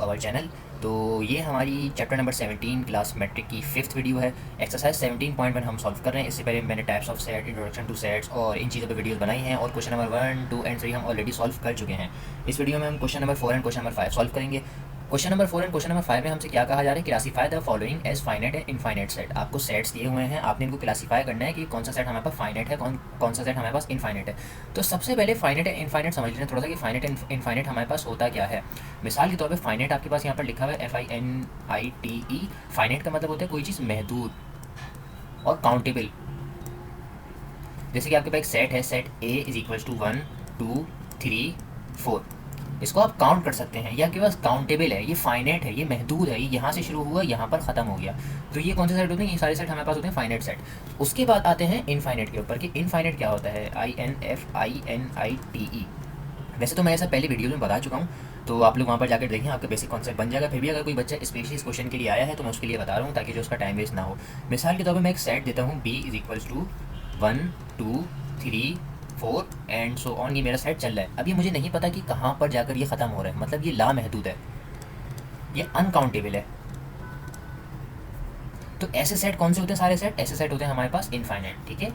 Our channel. तो ये हमारी चैप्टर नंबर 17 क्लास मैट्रिक की 5th वीडियो है। एक्सरसाइज 17.1 हम सॉल्व कर रहे हैं। इससे पहले मैंने types of set, introduction two sets और इन चीज़ों पे वीडियोस बनाई हैं और क्वेश्चन नंबर 1, 2 एंड 3 हम ऑलरेडी सॉल्व कर चुके हैं। इस वीडियो में हम question number 4 and question number 5 solve करेंगे। Question number 4 and question number 5 में हमसे क्या कहा जा रहा है, classify the following as finite and infinite set. आपको सेट्स दिए हुए हैं, आपने इनको क्लासीफाई करना है कि कौन सा सेट हमारे पास फाइनाइट है, कौन सा सेट हमारे पास इनफाइनाइट है। तो सबसे पहले फाइनाइट एंड इनफाइनाइट समझ लेते हैं थोड़ा सा कि फाइनाइट एंड इनफाइनाइट हमारे पास होता क्या है। मिसाल के तौर पे फाइनाइट आपके पास यहाँ पर लिखा हुआ है FINITE। फाइनाइट का मतलब होता है कोई चीज़ महदूद और काउंटेबल। जैसे कि आपके पास एक सेट है, set A is equals to 1 2 3 4। इसको आप काउंट कर सकते हैं, ये आपके पास काउंटेबल है, ये फाइनाइट है, ये महदूद है, ये यहाँ से शुरू हुआ यहाँ पर ख़त्म हो गया। तो ये कौन से सेट होते हैं, ये सारे सेट हमारे पास होते हैं फाइनाइट सेट। उसके बाद आते हैं इनफाइनाइट के ऊपर कि इनफाइनाइट क्या होता है, INFINITE। वैसे तो मैं ऐसा पहले वीडियो में बता चुका हूँ, तो आप लोग वहाँ पर जाकर देखें, आपका बेसिक कॉन्सेप्ट बन जाएगा। फिर भी अगर कोई बच्चा स्पेशली इस क्वेश्चन के लिए आया है तो मैं उसके लिए बता रहा हूँ ताकि जो उसका टाइम वेस्ट ना हो। मिसाल के तौर पर मैं एक सेट देता हूँ B is equals to 1 2 3 4 and so on. ये मेरा सेट चल रहा है। अब ये मुझे नहीं पता कि कहाँ पर जाकर ये ख़त्म हो रहा है, मतलब ये लामहदूद है, ये अनकाउंटेबल है। तो ऐसे सेट कौन से होते हैं, सारे सेट ऐसे सेट होते हैं हमारे पास इनफाइनाइट। ठीक है,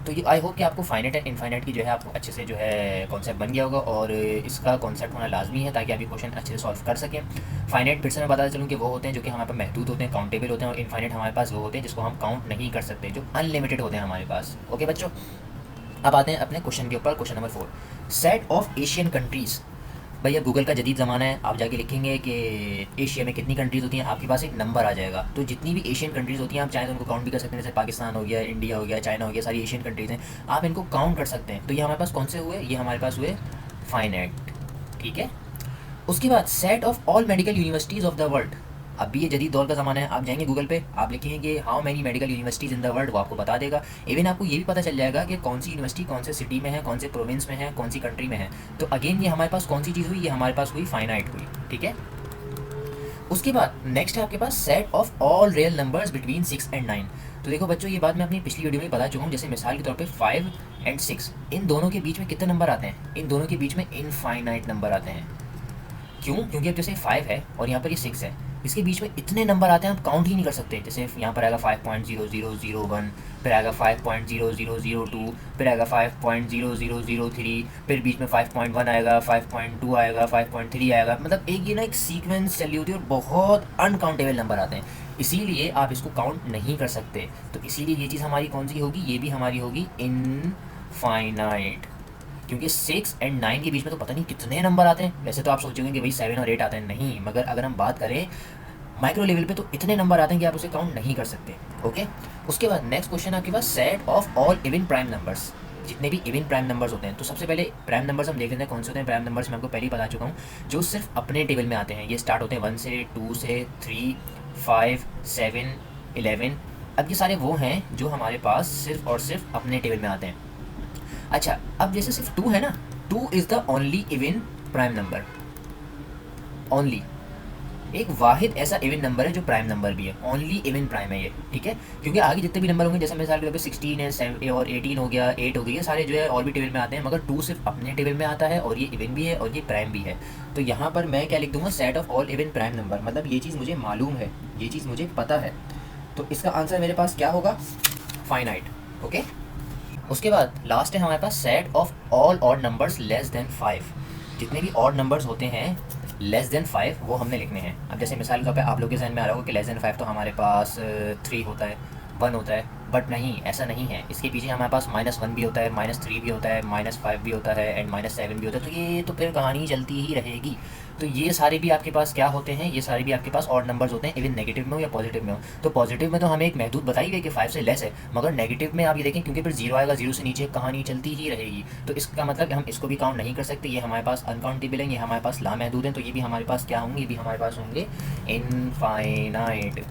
तो ये आई होप कि आपको फाइनाइट एंड इनफाइनाइट की जो है आपको अच्छे से जो है कॉन्सेप्ट बन गया होगा और इसका कॉन्सेप्ट होना लाजमी है ताकि आप ये क्वेश्चन अच्छे से सॉल्व कर सकें। फाइनाइट फिर से मैं बताता चलूँ कि वो होते हैं जो कि हमारे पास महदूद होते हैं, काउंटेबल होते हैं, और इनफाइनाइट हमारे पास वो होते हैं जिसको हम काउंट नहीं कर सकते, जो अनलिमिटेड होते हैं हमारे पास। ओके बच्चों, अब आते हैं अपने क्वेश्चन के ऊपर। Question number 4, set of Asian countries. भैया गूगल का जदीद ज़माना है, आप जाके लिखेंगे कि एशिया में कितनी कंट्रीज़ होती हैं, आपके पास एक नंबर आ जाएगा। तो जितनी भी एशियन कंट्रीज़ होती हैं आप चाहे तो उनको काउंट भी कर सकते हैं, जैसे पाकिस्तान हो गया, इंडिया हो गया, चाइना हो गया, सारी एशियन कंट्रीज़ हैं, आप इनको काउंट कर सकते हैं। तो ये हमारे पास कौन से हुए, ये हमारे पास हुए फाइनाइट। ठीक है, उसके बाद set of all medical universities of the world. अब भी ये जदीद दौर का ज़माना है, आप जाएंगे गूगल पे, आप लिखेंगे कि how many medical universities in the world, वो आपको बता देगा। इवन आपको ये भी पता चल जाएगा कि कौन सी यूनिवर्सिटी कौन से सिटी में है, कौन से प्रोविंस में है, कौन सी कंट्री में है। तो अगेन ये हमारे पास कौन सी चीज़ हुई, ये हमारे पास हुई फाइनाइट हुई। ठीक है, उसके बाद नेक्स्ट है आपके पास set of all real numbers between 6 and 9। तो देखो बच्चों, ये बात मैं अपनी पिछली वीडियो में बता चुका हूँ। जैसे मिसाल के तौर पे 5 एंड 6, इन दोनों के बीच में कितने नंबर आते हैं, इन दोनों के बीच में इनफाइनाइट नंबर आते हैं। क्यों, क्योंकि अब जैसे 5 है और यहाँ पर ये 6 है, इसके बीच में इतने नंबर आते हैं आप काउंट ही नहीं कर सकते। जैसे यहाँ पर आएगा 5.0001, फिर आएगा 5.0002, फिर आएगा 5.0003, फिर बीच में 5.1 आएगा, 5.2 आएगा, 5.3 आएगा। मतलब एक ये ना एक सीक्वेंस चली होती है और बहुत अनकाउंटेबल नंबर आते हैं, इसीलिए आप इसको काउंट नहीं कर सकते। तो इसीलिए ये चीज़ हमारी कौन सी होगी, ये भी हमारी होगी इनफाइनाइट, क्योंकि 6 एंड 9 के बीच में तो पता नहीं कितने नंबर आते हैं। वैसे तो आप सोचेंगे कि भाई 7 और 8 आते हैं, नहीं, मगर अगर हम बात करें माइक्रो लेवल पे तो इतने नंबर आते हैं कि आप उसे काउंट नहीं कर सकते। ओके, उसके बाद नेक्स्ट क्वेश्चन आपके पास set of all even prime numbers, जितने भी इवन प्राइम नंबर्स होते हैं। तो सबसे पहले प्राइम नंबर्स हम देख लेते हैं कौन से होते हैं। प्राइम नंबर्स मैं आपको पहले ही बता चुका हूँ, जो सिर्फ अपने टेबल में आते हैं। ये स्टार्ट होते हैं 1 से, 2 से, 3 5 7 11। अब ये सारे वो हैं जो हमारे पास सिर्फ और सिर्फ अपने टेबल में आते हैं। अच्छा, अब जैसे सिर्फ 2 है ना, 2 is the only even prime number. Only एक वाहिद ऐसा इवन नंबर है जो प्राइम नंबर भी है, ओनली इवन प्राइम है ये। ठीक है, क्योंकि आगे जितने भी नंबर होंगे, जैसे मिसाल के तौर पे 16 है, 7 और 18 हो गया, 8 हो गई, ये सारे जो है और भी टेबल में आते हैं, मगर 2 सिर्फ अपने टेबल में आता है और ये इवन भी है और ये प्राइम भी है। तो यहाँ पर मैं क्या लिख दूंगा, set of all even prime number, मतलब ये चीज़ मुझे मालूम है, ये चीज़ मुझे पता है। तो इसका आंसर मेरे पास क्या होगा, फाइनाइट। ओके, उसके बाद लास्ट है हमारे पास set of all odd numbers less than 5। जितने भी ऑड नंबर्स होते हैं लेस देन 5 वो हमने लिखने हैं। अब जैसे मिसाल के तौर पे आप लोग के जहन में आ रहा होगा कि लेस देन 5 तो हमारे पास 3 होता है, 1 होता है, बट नहीं, ऐसा नहीं है। इसके पीछे हमारे पास -1 भी होता है, -3 भी होता है, -5 भी होता है एंड -7 भी होता है। तो ये तो फिर कहानी चलती ही रहेगी। तो ये सारे भी आपके पास क्या होते हैं, ये सारे भी आपके पास ऑड नंबर्स होते हैं, इवन नेगेटिव में हो या पॉजिटिव में हो। तो पॉजिटिव में तो हमें एक महदूद बताई गई कि 5 से लेस है, मगर नेगेटिव में आप ये देखें क्योंकि फिर 0 आएगा, 0 से नीचे कहानी चलती ही रहेगी। तो इसका मतलब हम इसको भी काउंट नहीं कर सकते, ये हमारे पास अनकाउंटेबल हैं, ये हमारे पास लामहदूद हैं। तो ये भी हमारे पास क्या होंगे, ये भी हमारे पास होंगे इनफाइनाइट।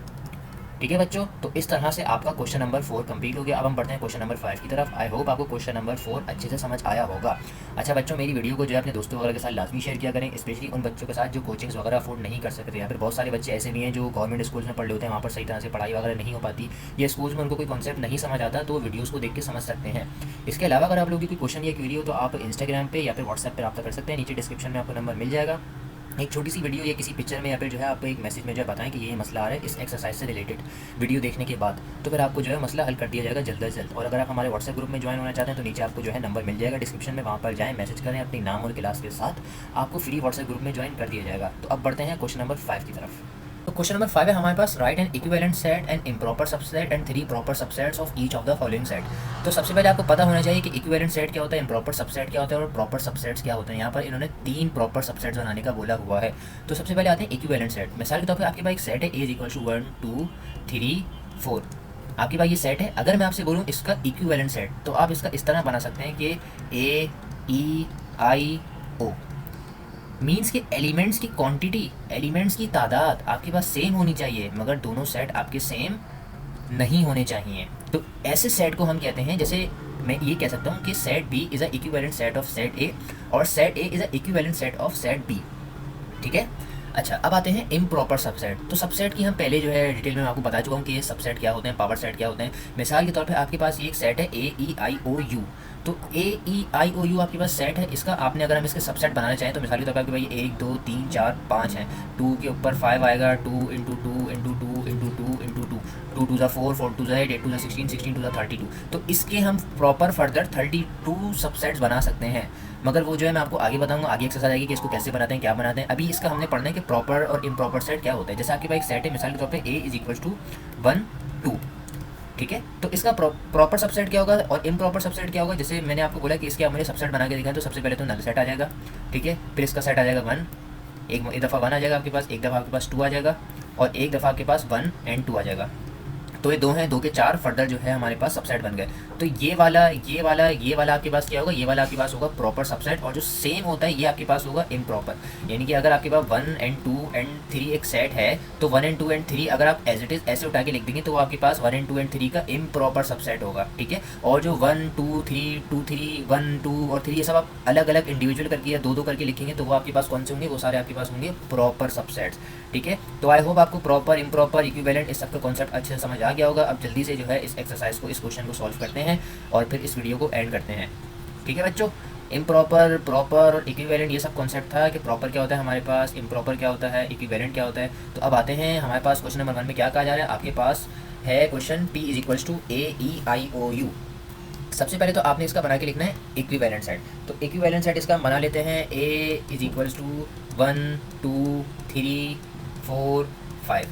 ठीक है बच्चों, तो इस तरह से आपका क्वेश्चन नंबर 4 कंप्लीट हो गया। अब हम बढ़ते हैं क्वेश्चन नंबर 5 की तरफ। आई होप आपको क्वेश्चन नंबर 4 अच्छे से समझ आया होगा। अच्छा बच्चों, मेरी वीडियो को जो है अपने दोस्तों वगैरह के साथ लाजमी शेयर किया करें, स्पेशली उन बच्चों के साथ जो कोचिंग्स वगैरह अफोर्ड नहीं कर सकते। या फिर बहुत सारे बच्चे ऐसे भी हैं जो गवर्नमेंट स्कूल्स में पढ़ रहे होते हैं, वहाँ पर सही तरह से पढ़ाई वगैरह नहीं हो पाती, या स्कूल्स में उनको कोई कॉन्सेप्ट नहीं समझ आता, तो वीडियोज़ को देख के समझ सकते हैं। इसके अलावा अगर आप लोगों की कोई क्वेश्चन या क्वेरी हो तो आप इंस्टाग्राम पे या फिर व्हाट्सएप पर रब्ता कर सकते हैं, नीचे डिस्क्रिप्शन में आपको नंबर मिल जाएगा। एक छोटी सी वीडियो या किसी पिक्चर में या फिर जो है आप एक मैसेज में जो है बताएं कि ये मसला आ रहा है इस एक्सरसाइज से रिलेटेड, वीडियो देखने के बाद तो फिर आपको जो है मसला हल कर दिया जाएगा जल्द से जल्द। और अगर आप हमारे व्हाट्सएप ग्रुप में ज्वाइन होना चाहते हैं तो नीचे आपको जो है नंबर मिल जाएगा डिस्क्रिप्शन में, वहाँ पर जाएँ, मैसेज करें अपनी नाम और क्लास के साथ, आपको फ्री व्हाट्सएप ग्रुप में ज्वाइन कर दिया जाएगा। तो अब बढ़ते हैं क्वेश्चन नंबर 5 की तरफ। तो क्वेश्चन नंबर 5 है हमारे पास, right an equivalent set and improper subset and 3 proper subsets of each of the following set. तो सबसे पहले आपको पता होना चाहिए कि इक्विवेलेंट सेट क्या होता है, इम्प्रॉपर सबसेट क्या होता है और प्रॉपर सबसेट्स क्या होते हैं। यहाँ पर इन्होंने 3 प्रॉपर सबसेट्स बनाने का बोला हुआ है। तो सबसे पहले आते हैं इक्विवेलेंट सेट। मिसाल के तौर पर आपके पास एक सेट है A = 1 2 3 4। आपके पास ये सेट है। अगर मैं आपसे बोलूँ इसका इक्विवेलेंट सेट, तो आप इसका इस तरह बना सकते हैं कि A E I O means के एलिमेंट्स की क्वांटिटी, एलिमेंट्स की तादाद आपके पास सेम होनी चाहिए, मगर दोनों सेट आपके सेम नहीं होने चाहिए। तो ऐसे सेट को हम कहते हैं, जैसे मैं ये कह सकता हूँ कि set B is a equivalent set of set A और set A is a equivalent set of set B। ठीक है। अच्छा, अब आते हैं इम्प्रॉपर सबसेट। तो सबसेट की हम पहले जो है डिटेल में आपको बता चुका हूँ कि ये सबसेट क्या होते हैं, पावर सेट क्या होते हैं। मिसाल के तौर पे आपके पास ये एक सेट है AEIOU। तो AEIOU आपके पास सेट है, इसका आपने अगर हम इसके सबसेट बनाना चाहें तो मिसाल के तौर पर आपके पास ये 1 2 3 4 5 हैं, 2 के ऊपर 5 आएगा, 2 × 2 × 2 × 2 × 2 × 2, 2 2 4 4 2 8 8 2 16 16 2 32। तो इसके हम प्रॉपर फर्दर 32 सबसेट्स बना सकते हैं, मगर वो जो है मैं आपको आगे बताऊंगा, आगे एक्सरसाइज आएगी कि इसको कैसे बनाते हैं, क्या बनाते हैं। अभी इसका हमने पढ़ना है कि प्रॉपर और इम्प्रॉपर सेट क्या होता है। जैसे आपके पास एक सेट है, मिसाल के तौर पे A = 1 2। ठीक है। तो इसका प्रॉपर सबसेट क्या होगा और इम्प्रॉपर सबसेट क्या होगा। जैसे मैंने आपको बोला कि इसके आप मुझे सबसेट बना के दिखाएं, तो सबसे पहले तो नल सेट आ जाएगा। ठीक है। फिर इसका सेट आ जाएगा 1, एक दफ़ा 1 आ जाएगा आपके पास, एक दफ़ा आपके पास 2 आ जाएगा और एक दफ़ा आपके पास 1 और 2 आ जाएगा। तो ये 2 हैं, 2 के 4 फर्दर जो है हमारे पास सबसेट बन गए। तो ये वाला आपके पास क्या होगा, ये वाला आपके पास होगा प्रॉपर सबसेट, और जो सेम होता है ये आपके पास होगा इम्प्रॉपर। यानी कि अगर आपके पास 1 और 2 और 3 एक सेट है, तो 1 और 2 और 3 अगर आप एज इट इज़ ऐसे उठा के लिख देंगे तो वो आपके पास 1 और 2 और 3 का इम्प्रॉपर सबसेट होगा। ठीक है। और जो 1 2 3 2 3 1 2 और 3 ये सब आप अलग अलग इंडिविजुअल करके या 2 करके लिखेंगे तो वो आपके पास कौन से होंगे, वो सारे आपके पास होंगे प्रॉपर सबसेट्स। ठीक है। तो आई होप आपको प्रॉपर, इम्प्रॉपर, इक्विवेलेंट इस सब का कॉन्सेप्ट अच्छे से समझ आ गया होगा। अब जल्दी से जो है इस एक्सरसाइज को, इस क्वेश्चन को सॉल्व करते हैं और फिर इस वीडियो को एंड करते हैं। ठीक है बच्चों। इम्प्रॉपर, प्रॉपर और इक्विवेलेंट ये सब कॉन्सेप्ट था कि प्रॉपर क्या होता है हमारे पास, इम्प्रॉपर क्या होता है, इक्विवेलेंट क्या होता है। तो अब आते हैं हमारे पास क्वेश्चन नंबर 1 में क्या कहा जा रहा है। आपके पास है क्वेश्चन P = AEIOU। सबसे पहले तो आपने इसका बना के लिखना है इक्विवेलेंट सेट। तो इक्विवेलेंट सेट इसका बना लेते हैं। A = 1 2 3 4 5।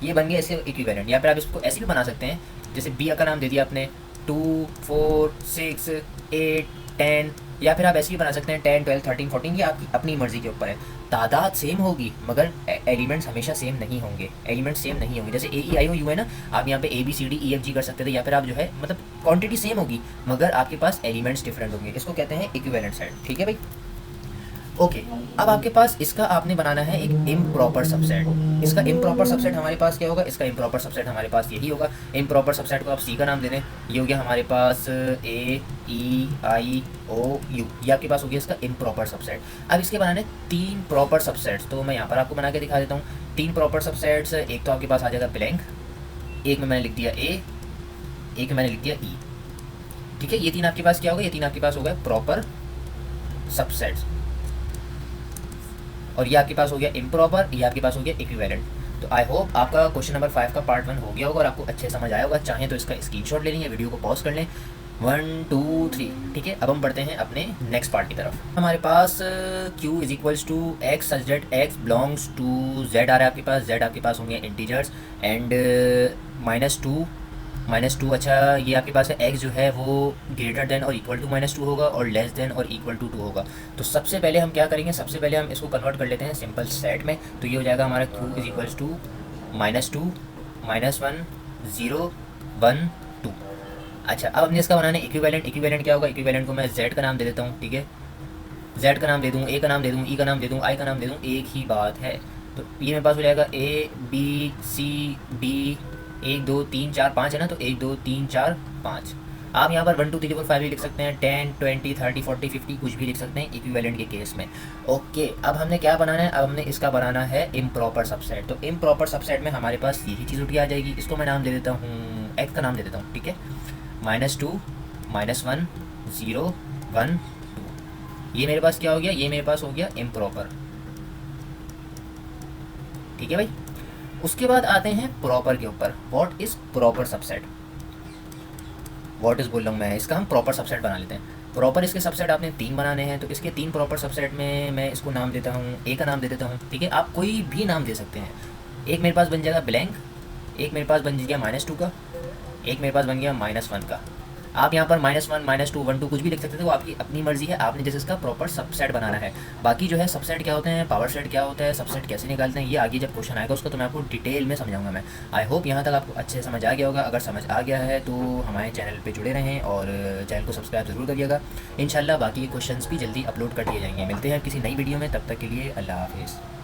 ये बन गया इसके इक्विवेलेंट। या फिर आप इसको ऐसे भी बना सकते हैं, जैसे B का नाम दे दिया आपने 2 4 6 8 10, या फिर आप ऐसे भी बना सकते हैं 10 12 13 14। ये आपकी अपनी मर्ज़ी के ऊपर है। तादाद सेम होगी मगर एलिमेंट्स हमेशा सेम नहीं होंगे, एलिमेंट्स सेम नहीं होंगे। जैसे AEIOU है ना, आप यहाँ पे ABCDEFG कर सकते थे, या फिर आप जो है मतलब क्वांटिटी सेम होगी मगर आपके पास एलिमेंट्स डिफरेंट होंगे। इसको कहते हैं इक्विवेलेंट सेट। ठीक है भाई। ओके। अब आपके पास इसका आपने बनाना है एक इम्प्रॉपर सबसेट। इसका इम्प्रॉपर सबसेट हमारे पास क्या होगा, इसका इम्प्रॉपर सबसेट हमारे पास यही होगा। इम्प्रॉपर सबसेट को आप C का नाम दे दें। ये हो गया हमारे पास AEIOU, ये आपके पास हो गया इसका इम्प्रॉपर सबसेट। अब इसके बनाने 3 प्रॉपर सबसेट्स, तो मैं यहाँ पर आपको बना के दिखा देता हूँ। 3 प्रॉपर सबसेट्स, एक तो आपके पास आ जाएगा ब्लैंक, एक में मैंने लिख दिया A, एक में मैंने लिख दिया E। ठीक है। ये 3 आपके पास क्या होगा, ये 3 आपके पास हो गए प्रॉपर सबसेट्स, और ये आपके पास हो गया इम्प्रॉपर, ये आपके पास हो गया इक्विवेलेंट। तो आई होप आपका क्वेश्चन नंबर 5 का पार्ट 1 हो गया होगा और आपको अच्छे समझ आया होगा। चाहें तो इसका स्क्रीनशॉट ले लें, वीडियो को पॉज कर लें। 1 2 3। ठीक है। अब हम बढ़ते हैं अपने नेक्स्ट पार्ट की तरफ। हमारे पास Q = X such that X belongs to Z आ रहा है आपके पास। Z आपके पास होंगे इंटीजर्स एंड -2। अच्छा, ये आपके पास है X जो है वो ग्रेटर देन और इक्वल टू -2 होगा और लेस देन और इक्वल टू 2 होगा। तो सबसे पहले हम क्या करेंगे, सबसे पहले हम इसको कन्वर्ट कर लेते हैं सिंपल सेट में। तो ये हो जाएगा हमारा Q = -2 -1 0 1 2। अच्छा, अब हमने इसका बनाना है इक्विवेलेंट। इक्विवेलेंट क्या होगा, इक्विवेलेंट को मैं Z का नाम दे देता हूँ। ठीक है। Z का नाम दे दूँ, A का नाम दे दूँ, E का नाम दे दूँ, I का नाम दे दूँ, एक ही बात है। तो ये मेरे पास हो जाएगा A B C D 1 2 3 4 5 है ना, तो 1 2 3 4 5। आप यहाँ पर 1 2 3 4 5 भी लिख सकते हैं, 10 20 30 40 50 कुछ भी लिख सकते हैं इक्विवेलेंट के केस में। ओके। अब हमने क्या बनाना है, अब हमने इसका बनाना है इम्प्रॉपर सबसेट। तो इम्प्रॉपर सबसेट में हमारे पास यही चीज़ उठी आ जाएगी। इसको मैं नाम दे देता हूँ, X का नाम दे देता हूँ। ठीक है। -2 -1 0 1 2। ये मेरे पास क्या हो गया, ये मेरे पास हो गया इम्प्रॉपर। ठीक है भाई। उसके बाद आते हैं प्रॉपर के ऊपर। What is proper subset, what is बोल रहा हूँ मैं, इसका हम प्रॉपर सबसेट बना लेते हैं। प्रॉपर इसके सबसेट आपने 3 बनाने हैं, तो इसके 3 प्रॉपर सबसेट में मैं इसको नाम देता हूँ, ए का नाम दे देता हूँ, ठीक है। आप कोई भी नाम दे सकते हैं। एक मेरे पास बन जाएगा ब्लैंक, एक मेरे पास बन गया -2 का, एक मेरे पास बन गया -1 का। आप यहाँ पर -1, -2, 1, 2 कुछ भी लिख सकते थे, वो आपकी अपनी मर्ज़ी है, आपने जैसे इसका प्रॉपर सबसेट बनाना है। बाकी जो है सबसेट क्या होते हैं, पावर सेट क्या होता है, सबसेट कैसे निकालते हैं, ये आगे जब क्वेश्चन आएगा उसका तो मैं आपको डिटेल में समझाऊंगा मैं। आई होप यहाँ तक आपको अच्छे से समझ आ गया होगा। अगर समझ आ गया है तो हमारे चैनल पर जुड़े रहें और चैनल को सब्सक्राइब ज़रूर करिएगा। इंशाल्लाह बाकी के क्वेश्चन भी जल्दी अपलोड कर दिए जाएंगे। मिलते हैं किसी नई वीडियो में, तब तक के लिए अल्लाह हाफिज़।